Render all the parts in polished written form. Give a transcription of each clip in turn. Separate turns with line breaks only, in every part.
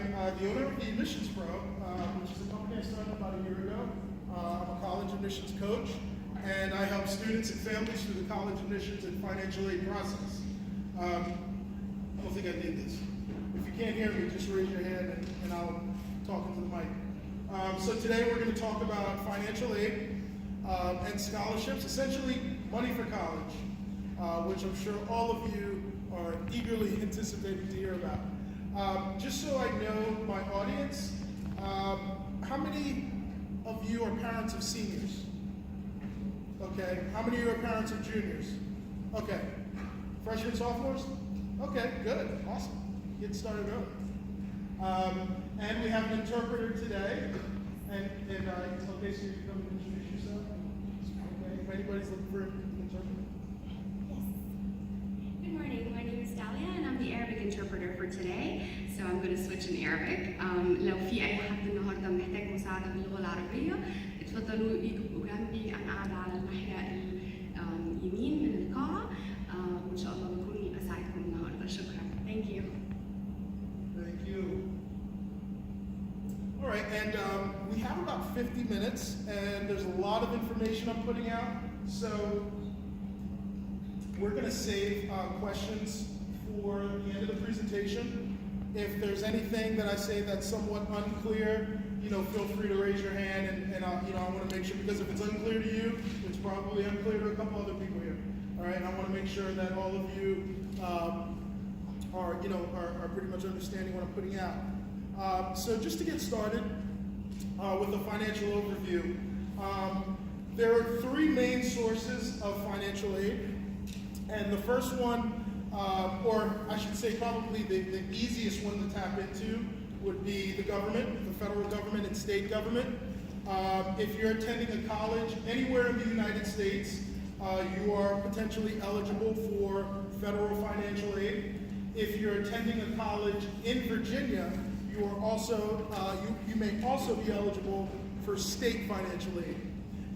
I'm the owner of the Admissions Pro, which is a company I started about a year ago. I'm a college admissions coach, and I help students and families through the college admissions and financial aid process. I don't think I need this. If you can't hear me, just raise your hand and I'll talk into the mic. So today we're going to talk about financial aid and scholarships, essentially money for college, which I'm sure all of you are eagerly anticipating to hear about. Just so I know my audience, how many of you are parents of seniors? Okay. How many of you are parents of juniors? Okay. Freshmen, sophomores? Okay, good, awesome. Get started early. And we have an interpreter today. And it's okay, so you can come and introduce yourself. Okay, if anybody's looking for an interpreter.
Good morning, my name is Dalia and I'm the Arabic interpreter for today. So I'm going to switch in Arabic. لو في أي حد النهارده محتاج مساعدة باللغة العربية اتفضلوا يجوا جنبي. أنا قاعدة على الناحية اليمين من القاعة وإن شاء الله بكون أساعدكم النهارده. شكرا. Thank you.
Thank you. All right, and we have about 50 minutes, and there's a lot of information I'm putting out. So we're going to save questions for the end of the presentation. If there's anything that I say that's somewhat unclear, feel free to raise your hand, and I want to make sure, because if it's unclear to you, it's probably unclear to a couple other people here. All right, and I want to make sure that all of you are pretty much understanding what I'm putting out. So just to get started with the financial overview, there are three main sources of financial aid. And the first one, or I should say probably the easiest one to tap into, would be the government, the federal government and state government. If you're attending a college anywhere in the United States, you are potentially eligible for federal financial aid. If you're attending a college in Virginia, you are also you may also be eligible for state financial aid.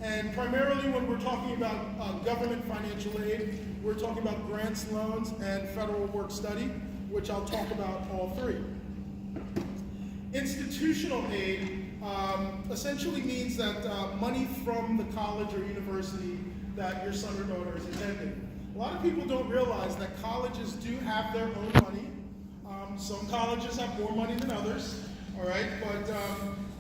And primarily when we're talking about government financial aid, we're talking about grants, loans, and federal work study, which I'll talk about all three. Institutional aid essentially means that money from the college or university that your son or daughter is attending. A lot of people don't realize that colleges do have their own money. Some colleges have more money than others, all right? But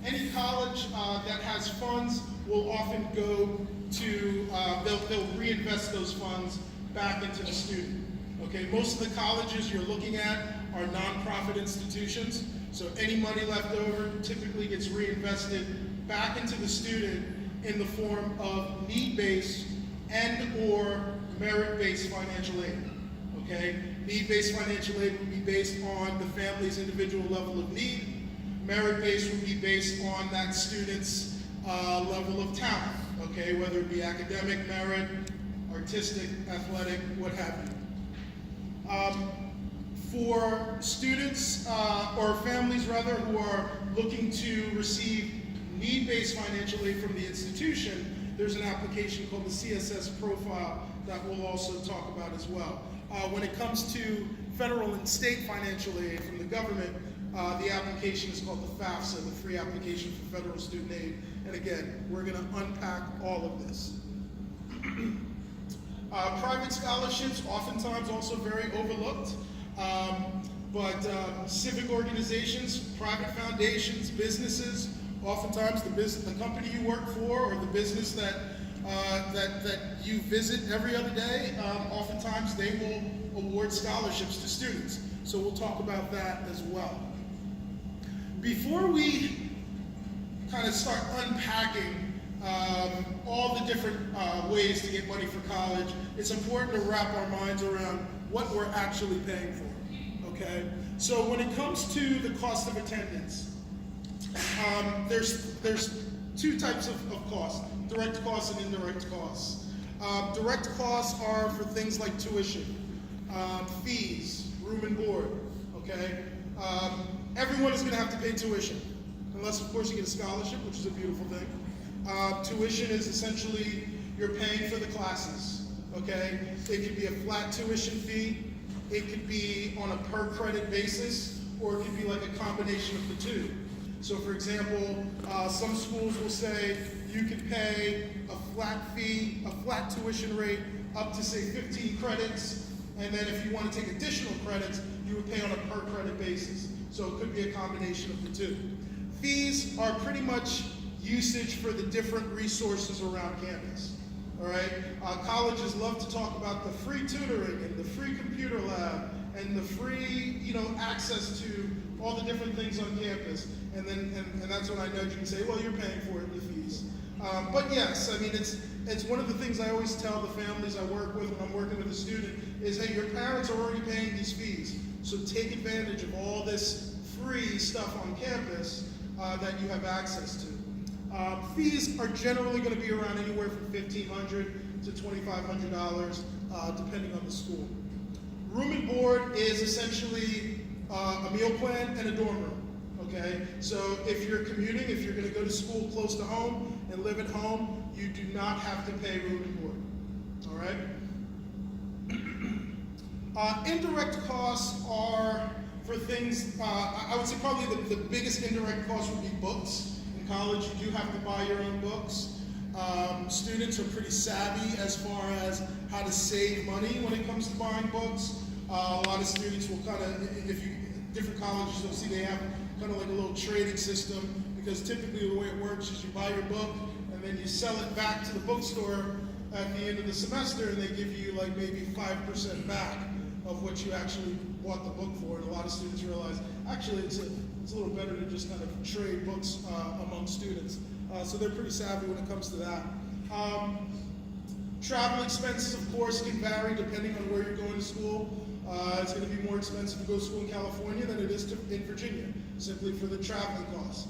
any college that has funds will often go to, they'll reinvest those funds back into the student. Okay, most of the colleges you're looking at are nonprofit institutions, so any money left over typically gets reinvested back into the student in the form of need-based and or merit-based financial aid. Okay, need-based financial aid would be based on the family's individual level of need. Merit-based would be based on that student's level of talent, okay, whether it be academic merit, artistic, athletic, what have you. For students, or families rather, who are looking to receive need-based financial aid from the institution, there's an application called the CSS profile that we'll also talk about as well. When it comes to federal and state financial aid from the government, the application is called the FAFSA, the Free Application for Federal Student Aid. And again, we're going to unpack all of this. Private scholarships, oftentimes also very overlooked, but civic organizations, private foundations, businesses, oftentimes the company you work for or the business that you visit every other day, oftentimes they will award scholarships to students. So we'll talk about that as well. Before we kind of start unpacking all the different ways to get money for college, it's important to wrap our minds around what we're actually paying for, okay? So when it comes to the cost of attendance, there's two types of costs, direct costs and indirect costs. Direct costs are for things like tuition, fees, room and board, okay? Everyone is gonna have to pay tuition, unless of course you get a scholarship, which is a beautiful thing. Tuition is essentially, you're paying for the classes, okay? It could be a flat tuition fee, it could be on a per credit basis, or it could be like a combination of the two. So for example, some schools will say you can pay a flat fee, a flat tuition rate up to say 15 credits, and then if you want to take additional credits, you would pay on a per credit basis. So it could be a combination of the two. Fees are pretty much usage for the different resources around campus. All right, colleges love to talk about the free tutoring and the free computer lab and the free, access to all the different things on campus. And that's when I know you can say, well, you're paying for it in the fees. But yes, I mean, it's one of the things I always tell the families I work with when I'm working with a student is, hey, your parents are already paying these fees, so take advantage of all this free stuff on campus that you have access to. Fees are generally going to be around anywhere from $1,500 to $2,500, depending on the school. Room and board is essentially a meal plan and a dorm room. Okay, so if you're commuting, if you're going to go to school close to home and live at home, you do not have to pay room and board. All right. Indirect costs are for things. I would say probably the biggest indirect cost would be books. College, you do have to buy your own books. Students are pretty savvy as far as how to save money when it comes to buying books. A lot of students will kind of, different colleges, you'll see they have kind of like a little trading system, because typically the way it works is you buy your book and then you sell it back to the bookstore at the end of the semester, and they give you like maybe 5% back of what you actually bought the book for. And a lot of students realize, actually, it's a little better to just kind of trade books among students. So they're pretty savvy when it comes to that. Travel expenses, of course, can vary depending on where you're going to school. It's going to be more expensive to go to school in California than it is in Virginia, simply for the traveling costs.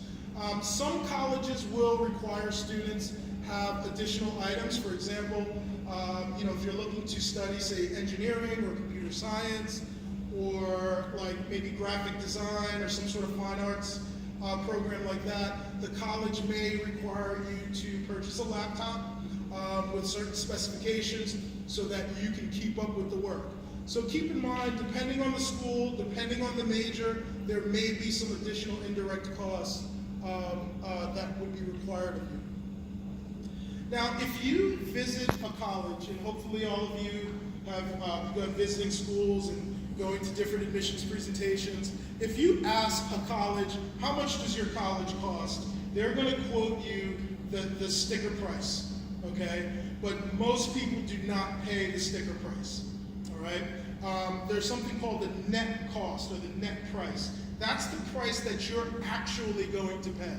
Some colleges will require students have additional items. For example, if you're looking to study, say, engineering or computer science, or like maybe graphic design or some sort of fine arts program like that, the college may require you to purchase a laptop with certain specifications so that you can keep up with the work. So keep in mind, depending on the school, depending on the major, there may be some additional indirect costs that would be required of you. Now, if you visit a college, and hopefully all of you have gone visiting schools and going to different admissions presentations, if you ask a college, how much does your college cost? They're going to quote you the sticker price, okay? But most people do not pay the sticker price, all right? There's something called the net cost, or the net price. That's the price that you're actually going to pay.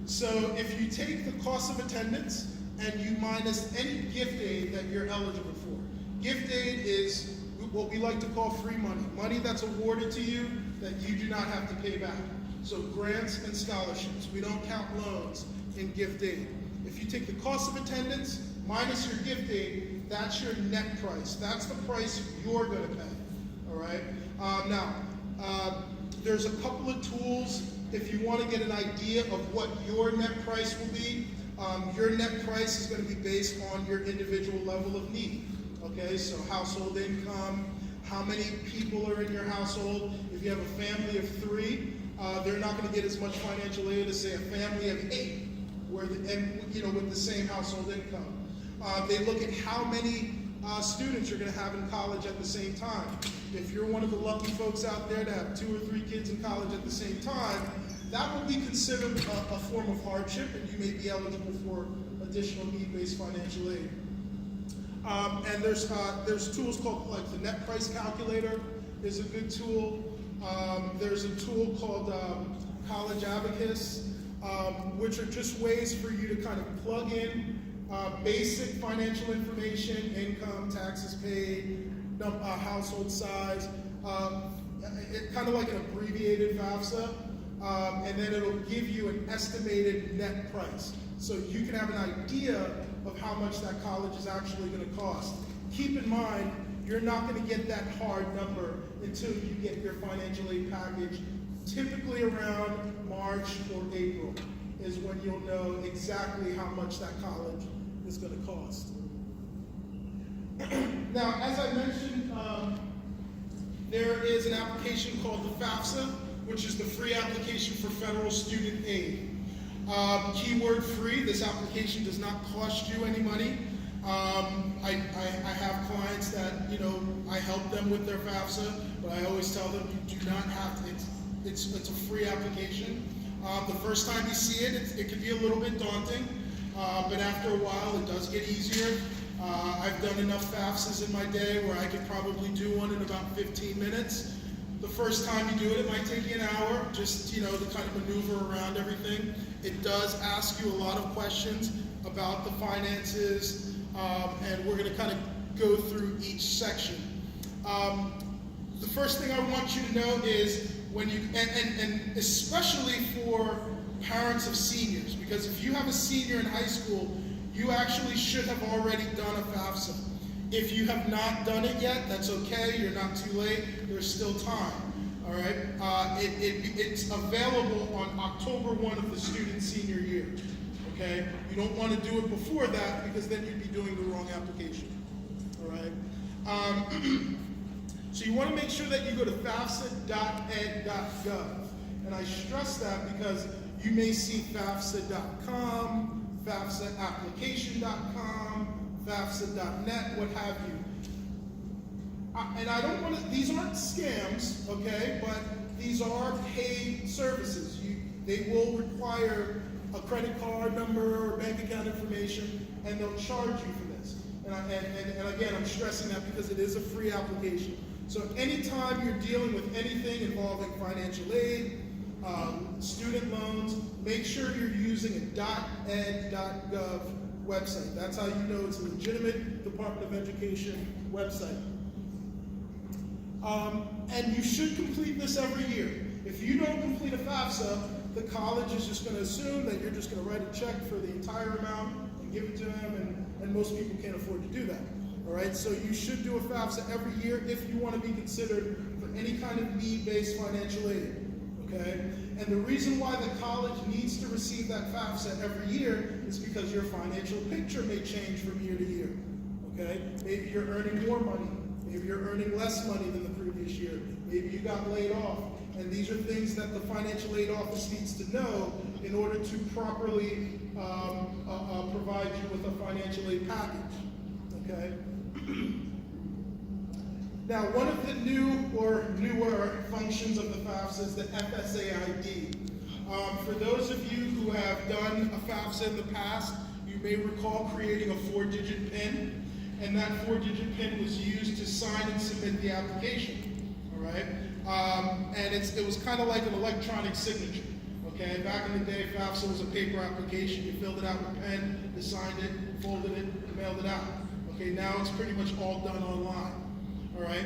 So if you take the cost of attendance and you minus any gift aid that you're eligible for. Gift aid is what we like to call free money, money that's awarded to you that you do not have to pay back. So grants and scholarships, we don't count loans in gift aid. If you take the cost of attendance minus your gift aid, that's your net price. That's the price you're going to pay, all right? There's a couple of tools if you want to get an idea of what your net price will be. Your net price is going to be based on your individual level of need. Okay, so household income, how many people are in your household. If you have a family of 3, they're not going to get as much financial aid as, say, a family of 8, with the same household income. They look at how many students you're going to have in college at the same time. If you're one of the lucky folks out there to have 2 or 3 kids in college at the same time, that will be considered a form of hardship, and you may be eligible for additional need-based financial aid. And there's tools called, like, the net price calculator is a good tool. There's a tool called College Abacus, which are just ways for you to kind of plug in basic financial information, income, taxes paid, household size, kind of like an abbreviated FAFSA, and then it'll give you an estimated net price. So you can have an idea of how much that college is actually going to cost. Keep in mind, you're not going to get that hard number until you get your financial aid package. Typically around March or April is when you'll know exactly how much that college is going to cost. Now, as I mentioned, there is an application called the FAFSA, which is the free application for federal student aid. Keyword free, this application does not cost you any money. I have clients that, I help them with their FAFSA, but I always tell them you do not have to, it's a free application. The first time you see it, it can be a little bit daunting, but after a while it does get easier. I've done enough FAFSAs in my day where I could probably do one in about 15 minutes. The first time you do it, it might take you an hour, just, to kind of maneuver around everything. It does ask you a lot of questions about the finances, and we're going to kind of go through each section. The first thing I want you to know is when you, and especially for parents of seniors, because if you have a senior in high school, you actually should have already done a FAFSA. If you have not done it yet, that's okay, you're not too late, there's still time, all right? It's available on October 1 of the student's senior year, okay? You don't want to do it before that because then you'd be doing the wrong application, all right? So you want to make sure that you go to FAFSA.ed.gov, and I stress that because you may see FAFSA.com, FAFSAapplication.com, FAFSA.net, what have you. And I don't want to, these aren't scams, okay, but these are paid services. They will require a credit card number or bank account information, and they'll charge you for this. And again, I'm stressing that because it is a free application. So anytime you're dealing with anything involving financial aid, student loans, make sure you're using a .ed.gov website. That's how you know it's a legitimate Department of Education website. And you should complete this every year. If you don't complete a FAFSA, the college is just going to assume that you're just going to write a check for the entire amount and give it to them, and most people can't afford to do that. All right, so you should do a FAFSA every year if you want to be considered for any kind of need-based financial aid. Okay? And the reason why the college needs to receive that FAFSA every year is because your financial picture may change from year to year. Okay? Maybe you're earning more money. Maybe you're earning less money than the previous year. Maybe you got laid off. And these are things that the financial aid office needs to know in order to properly provide you with a financial aid package. Okay? Now, one of the new or newer functions of the FAFSA is the FSA ID. For those of you who have done a FAFSA in the past, you may recall creating a 4-digit PIN, and that 4-digit PIN was used to sign and submit the application. All right, and it was kind of like an electronic signature. Okay, back in the day, FAFSA was a paper application. You filled it out with a pen, you signed it, folded it, and mailed it out. Okay, now it's pretty much all done online. All right,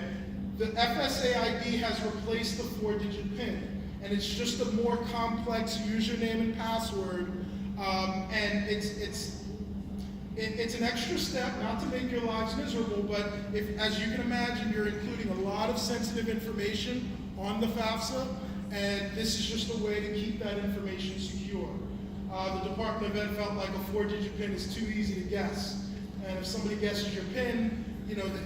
the FSA ID has replaced the 4-digit PIN, and it's just a more complex username and password, and it's an extra step, not to make your lives miserable, but if, as you can imagine, you're including a lot of sensitive information on the FAFSA, and this is just a way to keep that information secure. The Department of Ed felt like a 4-digit PIN is too easy to guess, and if somebody guesses your PIN,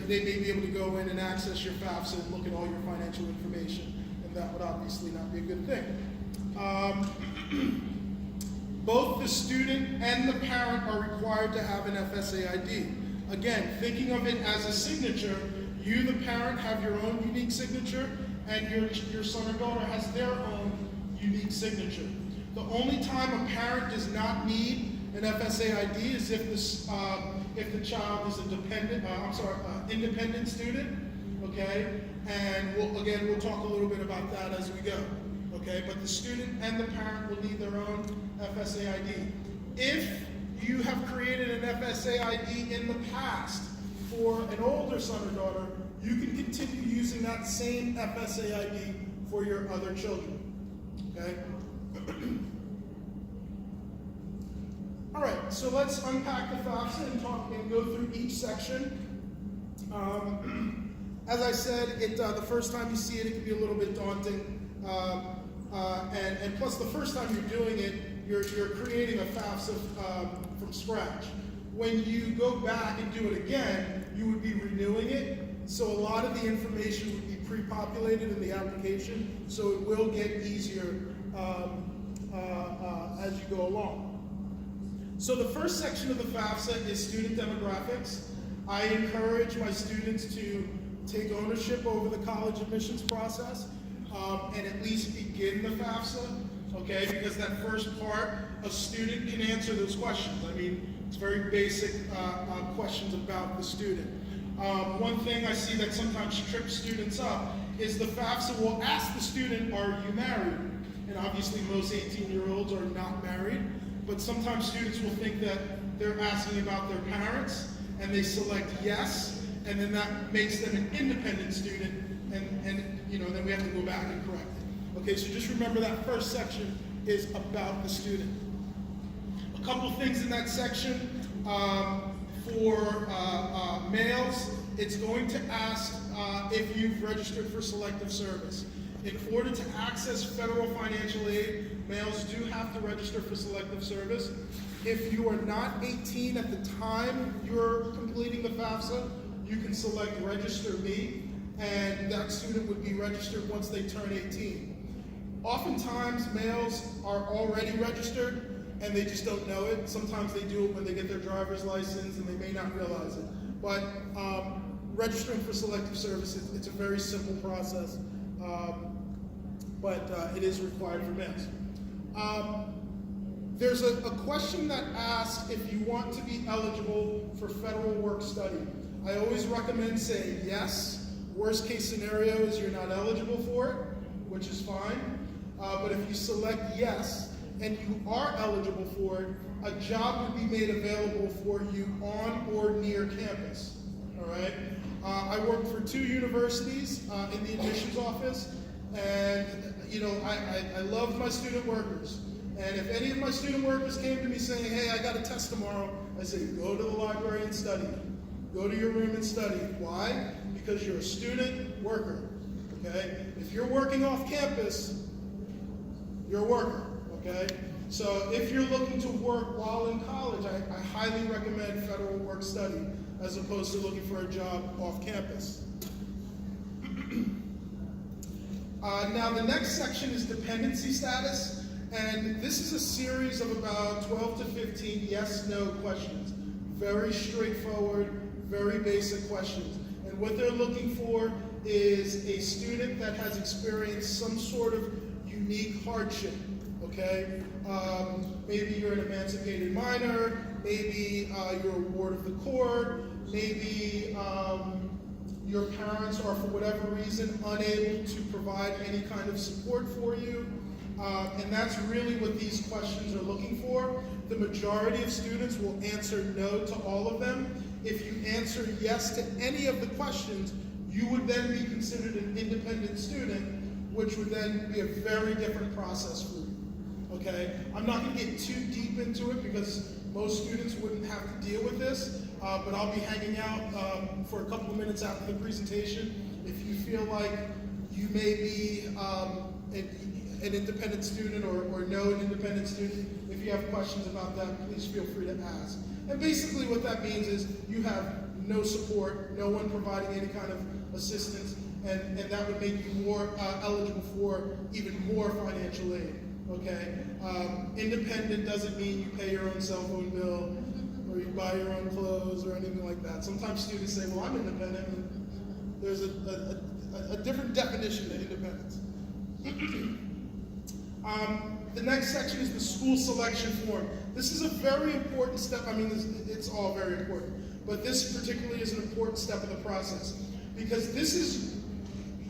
they may be able to go in and access your FAFSA and look at all your financial information, and that would obviously not be a good thing. Both the student and the parent are required to have an FSA ID. Again, thinking of it as a signature, you, the parent, have your own unique signature, and your son or daughter has their own unique signature. The only time a parent does not need an FSA ID is if the child is a independent student, okay? And we'll talk a little bit about that as we go, okay? But the student and the parent will need their own FSA ID. If you have created an FSA ID in the past for an older son or daughter, you can continue using that same FSA ID for your other children, okay? All right, so let's unpack the FAFSA and go through each section. As I said, the first time you see it, it can be a little bit daunting. And plus, the first time you're doing it, you're creating a FAFSA from scratch. When you go back and do it again, you would be renewing it. So a lot of the information would be pre-populated in the application, so it will get easier as you go along. So the first section of the FAFSA is student demographics. I encourage my students to take ownership over the college admissions process and at least begin the FAFSA, okay? Because that first part, a student can answer those questions. I mean, it's very basic questions about the student. One thing I see that sometimes trips students up is the FAFSA will ask the student, are you married? And obviously most 18-year-olds are not married, but sometimes students will think that they're asking about their parents, and they select yes, and then that makes them an independent student, and you know, then we have to go back and correct it. Okay, so just remember that first section is about the student. A couple things in that section. For males, it's going to ask if you've registered for selective service. In order to access federal financial aid, males do have to register for selective service. If you are not 18 at the time you're completing the FAFSA, you can select Register Me, and that student would be registered once they turn 18. Oftentimes, males are already registered, and they just don't know it. Sometimes they do it when they get their driver's license, and they may not realize it. But registering for selective service, it's a very simple process, but it is required for males. There's a question that asks if you want to be eligible for federal work study. I always recommend saying yes. Worst case scenario is you're not eligible for it, which is fine. But if you select yes, and you are eligible for it, a job would be made available for you on or near campus, all right? I worked for 2 universities in the admissions office, and you know, I loved my student workers. And if any of my student workers came to me saying, hey, I got a test tomorrow, I say, go to the library and study. Go to your room and study. Why? Because you're a student worker, okay? If you're working off campus, you're a worker, okay? So if you're looking to work while in college, I highly recommend federal work study as opposed to looking for a job off campus. Now the next section is dependency status, and this is a series of about 12 to 15 yes/no questions. Very straightforward, very basic questions. And what they're looking for is a student that has experienced some sort of unique hardship, okay? Maybe you're an emancipated minor, maybe you're a ward of the court, maybe your parents are, for whatever reason, unable to provide any kind of support for you. And that's really what these questions are looking for. The majority of students will answer no to all of them. If you answer yes to any of the questions, you would then be considered an independent student, which would then be a very different process for you, okay? I'm not gonna get too deep into it because most students wouldn't have to deal with this, but I'll be hanging out for a couple of minutes after the presentation. If you feel like you may be an independent student or know an independent student, if you have questions about that, please feel free to ask. And basically what that means is you have no support, no one providing any kind of assistance, and that would make you more eligible for even more financial aid, okay? Independent doesn't mean you pay your own cell phone bill or you buy your own clothes or anything like that. Sometimes students say, well, I'm independent, and there's a different definition to independence. The next section is the school selection form. This is a very important step. I mean, it's all very important, but this particularly is an important step of the process because this is,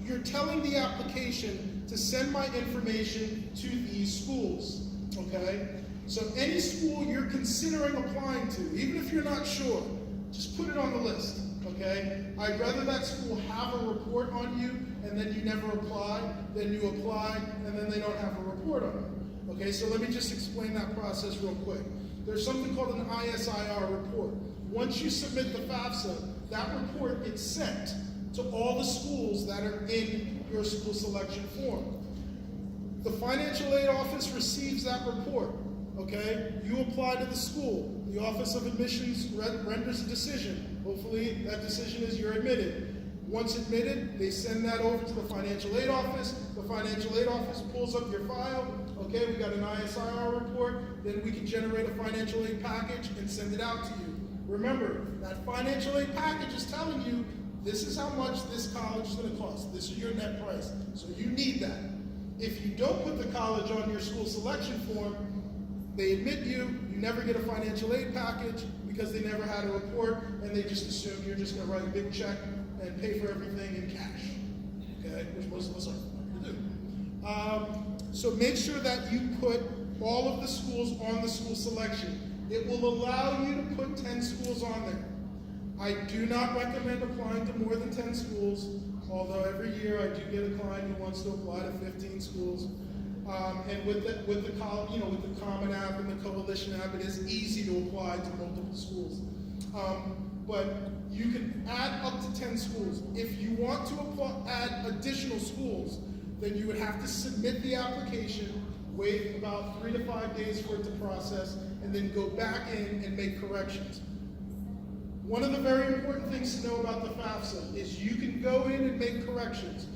you're telling the application to send my information to these schools, okay? So any school you're considering applying to, even if you're not sure, just put it on the list, okay? I'd rather that school have a report on you and then you never apply, than you apply and then they don't have a report on you. Okay, so let me just explain that process real quick. There's something called an ISIR report. Once you submit the FAFSA, that report gets sent to all the schools that are in your school selection form. The financial aid office receives that report, okay? You apply to the school. The Office of Admissions renders a decision. Hopefully that decision is you're admitted. Once admitted, they send that over to the financial aid office. The financial aid office pulls up your file. Okay, we got an ISIR report. Then we can generate a financial aid package and send it out to you. Remember, that financial aid package is telling you this is how much this college is going to cost. This is your net price. So you need that. If you don't put the college on your school selection form, they admit you never get a financial aid package because they never had a report, and they just assume you're just going to write a big check and pay for everything in cash, okay, which most of us aren't going to do. So make sure that you put all of the schools on the school selection. It will allow you to put 10 schools on there. I do not recommend applying to more than 10 schools, although every year I do get a client who wants to apply to 15 schools. And with the Common App and the Coalition App, it is easy to apply to multiple schools. But you can add up to 10 schools. If you want to add additional schools, then you would have to submit the application, wait about 3 to 5 days for it to process, and then go back in and make corrections. One of the very important things to know about the FAFSA is you can go in and make corrections.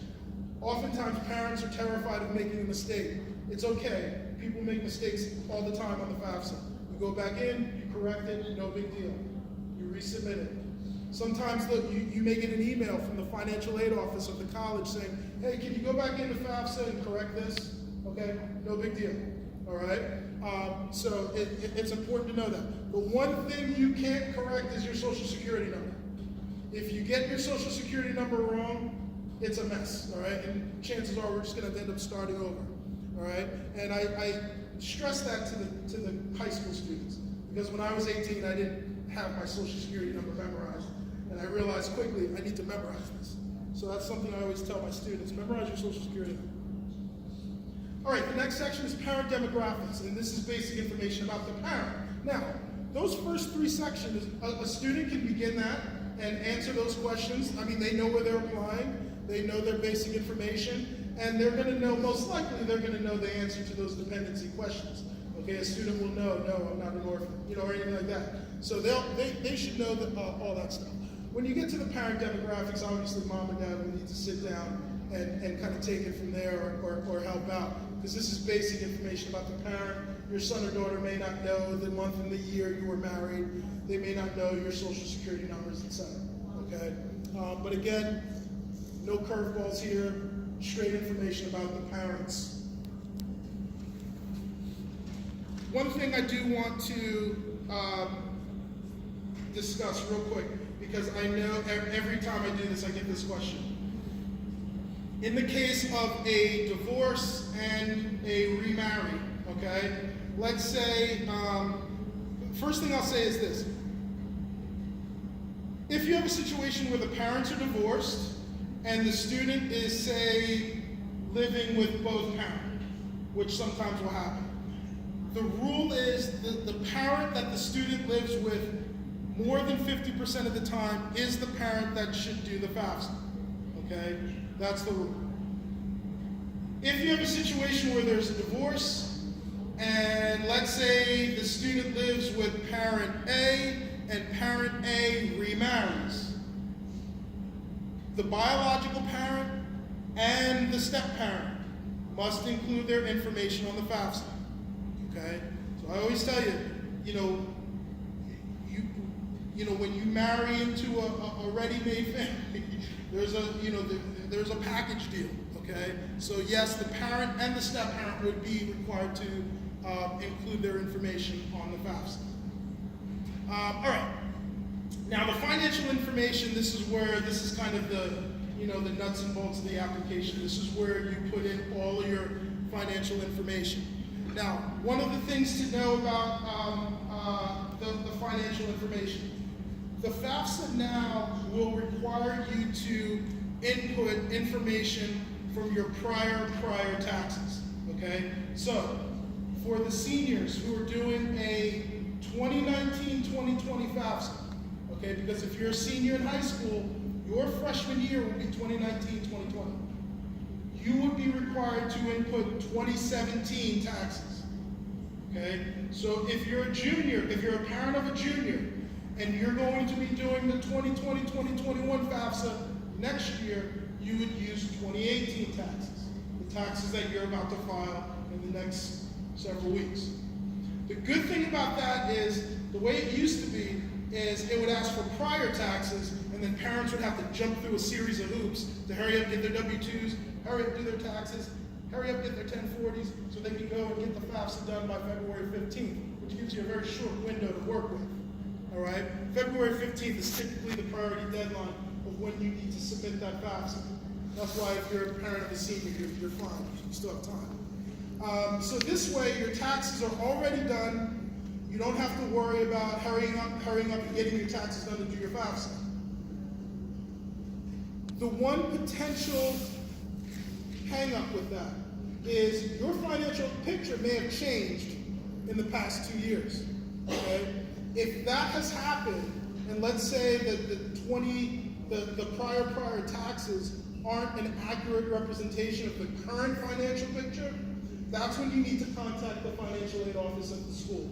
Oftentimes parents are terrified of making a mistake. It's okay. People make mistakes all the time on the FAFSA. You go back in, you correct it, no big deal. You resubmit it. Sometimes you may get an email from the financial aid office of the college saying, hey, can you go back into FAFSA and correct this? Okay, no big deal. All right? So it's important to know that. The one thing you can't correct is your social security number. If you get your social security number wrong, it's a mess, all right? And chances are we're just gonna end up starting over, all right? And I stress that to the high school students, because when I was 18, I didn't have my social security number memorized, and I realized quickly I need to memorize this. So that's something I always tell my students, memorize your social security number. All right, the next section is parent demographics, and this is basic information about the parent. Now, those first 3 sections, a student can begin that and answer those questions. I mean, they know where they're applying, they know their basic information, and they're gonna know, most likely, they're gonna know the answer to those dependency questions. Okay, a student will know, no, I'm not an orphan, or anything like that. So they should know all that stuff. When you get to the parent demographics, obviously mom and dad will need to sit down and kind of take it from there or help out. Because this is basic information about the parent. Your son or daughter may not know the month and the year you were married. They may not know your social security numbers, etc. Okay? But again, no curveballs here, straight information about the parents. One thing I do want to discuss real quick, because I know every time I do this, I get this question. In the case of a divorce and a remarry, okay? Let's say, first thing I'll say is this. If you have a situation where the parents are divorced and the student is, say, living with both parents, which sometimes will happen, the rule is the parent that the student lives with more than 50% of the time is the parent that should do the FAFSA, okay? That's the rule. If you have a situation where there's a divorce, and let's say the student lives with parent A, and parent A remarries, the biological parent and the step-parent must include their information on the FAFSA, okay? So I always tell you, when you marry into a ready-made family, there's a package deal, okay? So yes, the parent and the step-parent would be required to include their information on the FAFSA. All right. Now the financial information, this is kind of the nuts and bolts of the application. This is where you put in all of your financial information. Now, one of the things to know about the financial information, the FAFSA now will require you to input information from your prior taxes, okay? So, for the seniors who are doing a 2019-2020 FAFSA, okay, because if you're a senior in high school, your freshman year will be 2019-2020. You would be required to input 2017 taxes, okay? So if you're a junior, if you're a parent of a junior, and you're going to be doing the 2020-2021 FAFSA, Next year, you would use 2018 taxes, the taxes that you're about to file in the next several weeks. The good thing about that is, the way it used to be, is it would ask for prior taxes, and then parents would have to jump through a series of hoops to hurry up, get their W-2s, hurry up, do their taxes, hurry up, get their 1040s, so they can go and get the FAFSA done by February 15th, which gives you a very short window to work with. All right? February 15th is typically the priority deadline of when you need to submit that FAFSA. That's why if you're a parent of a senior, you're fine. You still have time. So this way, your taxes are already done. You don't have to worry about hurrying up and getting your taxes done to do your FAFSA. The one potential hang-up with that is your financial picture may have changed in the past 2 years. Okay? If that has happened, and let's say that the prior taxes aren't an accurate representation of the current financial picture, that's when you need to contact the financial aid office at the school.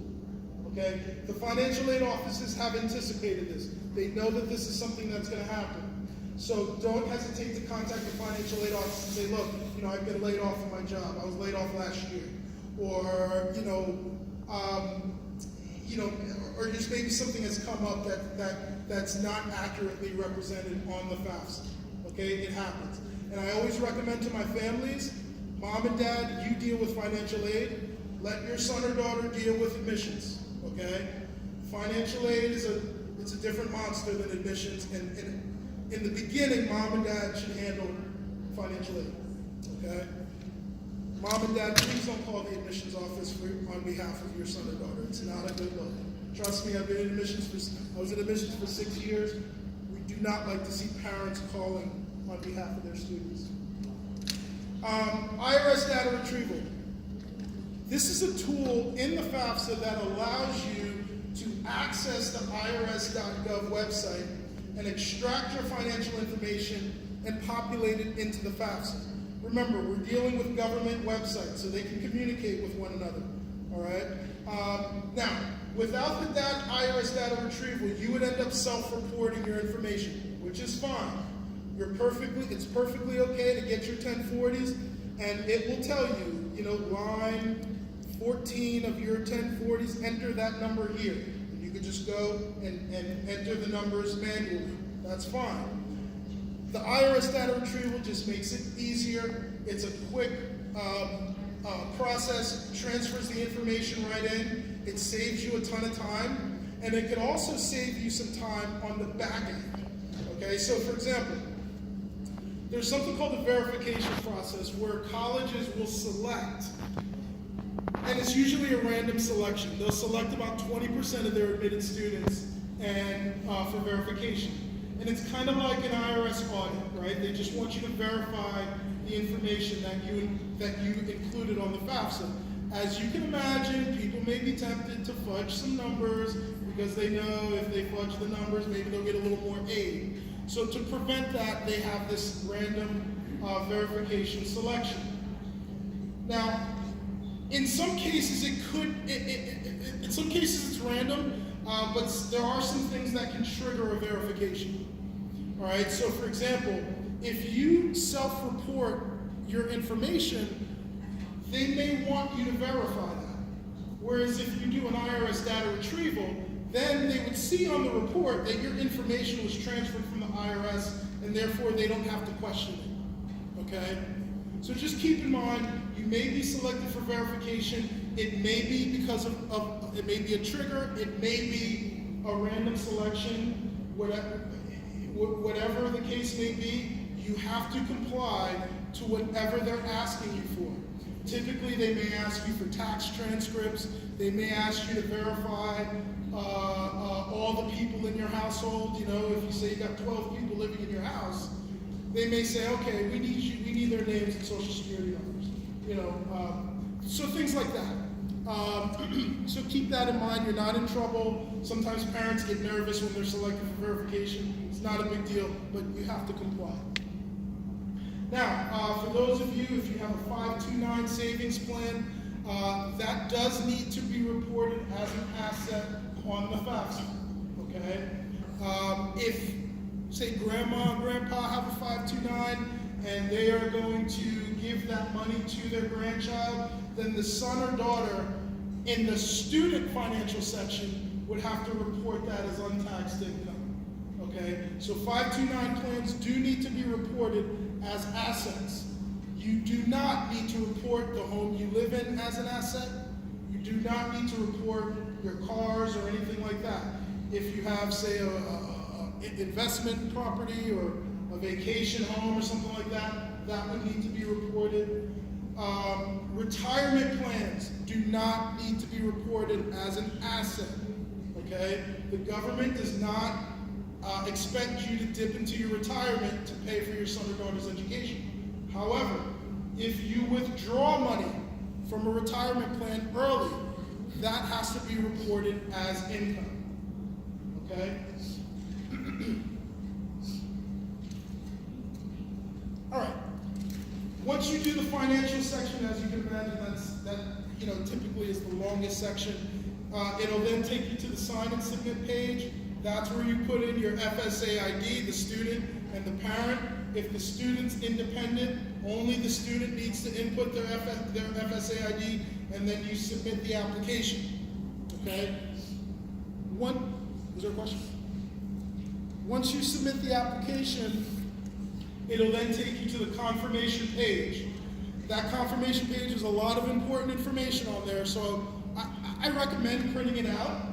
Okay? The financial aid offices have anticipated this. They know that this is something that's going to happen. So don't hesitate to contact the financial aid office and say, look, I've been laid off from my job. I was laid off last year. Or, or just maybe something has come up that's not accurately represented on the FAFSA. Okay, it happens. And I always recommend to my families, mom and dad, you deal with financial aid. Let your son or daughter deal with admissions. Okay, financial aid is a different monster than admissions. And in the beginning, mom and dad should handle financial aid. Okay, mom and dad, please don't call the admissions office on behalf of your son or daughter. It's not a good look. Trust me, I was in admissions for 6 years. We do not like to see parents calling on behalf of their students. Irs Data Retrieval. This is a tool in the FAFSA that allows you to access the irs.gov website and extract your financial information and populate it into the FAFSA. Remember, we're dealing with government websites, so they can communicate with one another. All right. Now, without the Irs Data Retrieval, you would end up self-reporting your information, which is fine. It's perfectly okay to get your 1040s, and it will tell you, line 14 of your 1040s, enter that number here. And you could just go and enter the numbers manually. That's fine. The Irs Data Retrieval just makes it easier. It's a quick process, transfers the information right in. It saves you a ton of time, and it can also save you some time on the back end. Okay, so for example, there's something called the verification process where colleges will select, and it's usually a random selection. They'll select about 20% of their admitted students and for verification. And it's kind of like an IRS audit, right? They just want you to verify the information that you included on the FAFSA. As you can imagine, people may be tempted to fudge some numbers because they know if they fudge the numbers, maybe they'll get a little more aid. So to prevent that, they have this random verification selection. Now, in some cases in some cases it's random, but there are some things that can trigger a verification. All right, so for example, if you self-report your information, they may want you to verify that. Whereas if you do an Irs Data Retrieval, then they would see on the report that your information was transferred from the IRS, and therefore they don't have to question it. Okay? So just keep in mind, you may be selected for verification. It may be because of it may be a trigger. It may be a random selection. Whatever the case may be, you have to comply to whatever they're asking you for. Typically, they may ask you for tax transcripts. They may ask you to verify all the people in your household. If you say you got 12 people living in your house, they may say, okay, we need their names and social security numbers. So things like that. So keep that in mind. You're not in trouble. Sometimes parents get nervous when they're selected for verification. It's not a big deal, but you have to comply. Now, for those of you, if you have a 529 savings plan, that does need to be reported as an asset on the FAFSA. Okay? say grandma and grandpa have a 529, and they are going to give that money to their grandchild, then the son or daughter in the student financial section would have to report that as untaxed income. Okay? So 529 plans do need to be reported as assets. You do not need to report the home you live in as an asset. You do not need to report your cars or anything like that. If you have, say, a investment property or a vacation home or something like that, that would need to be reported. Retirement plans do not need to be reported as an asset. Okay? The government does not expect you to dip into your retirement to pay for your son or daughter's education. However, if you withdraw money from a retirement plan early, that has to be reported as income. Okay? All right. Once you do the financial section, as you can imagine, that typically is the longest section. It'll then take you to the sign and submit page. That's where you put in your FSA ID, the student and the parent. If the student's independent, only the student needs to input their FSA ID, and then you submit the application. Okay? Was there a question? Once you submit the application, it'll then take you to the confirmation page. That confirmation page has a lot of important information on there, so I recommend printing it out.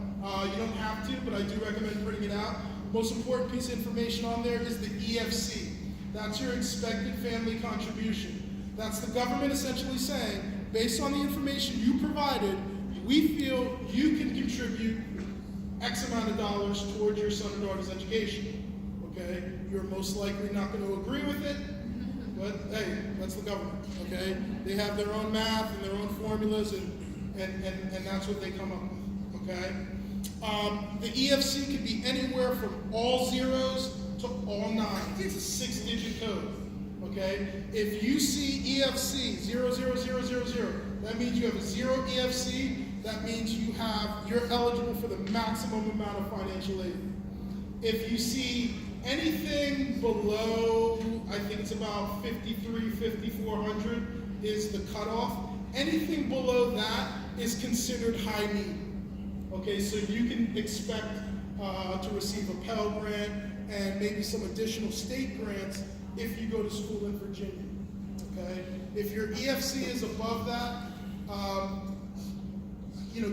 You don't have to, but I do recommend printing it out. Most important piece of information on there is the EFC. That's your expected family contribution. That's the government essentially saying, based on the information you provided, we feel you can contribute X amount of dollars towards your son or daughter's education. Okay? You're most likely not going to agree with it, but hey, that's the government. Okay? They have their own math and their own formulas, and that's what they come up with. Okay? The EFC could be anywhere from all zeros to all nines. It's a 6-digit code. Okay? If you see EFC 00000, that means you have a 0 EFC. That means you're eligible for the maximum amount of financial aid. If you see anything below, I think it's about 5,400 is the cutoff. Anything below that is considered high need. Okay, so you can expect to receive a Pell Grant and maybe some additional state grants if you go to school in Virginia. Okay, if your EFC is above that,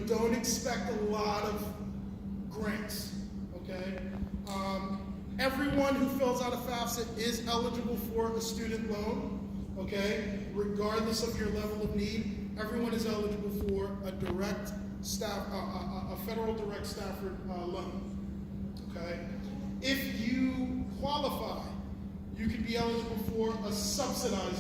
don't expect a lot of grants. Okay, everyone who fills out a FAFSA is eligible for a student loan. Okay, regardless of your level of need, everyone is eligible for a direct staff, a federal direct Stafford loan. Okay, if you qualify, you could be eligible for a subsidized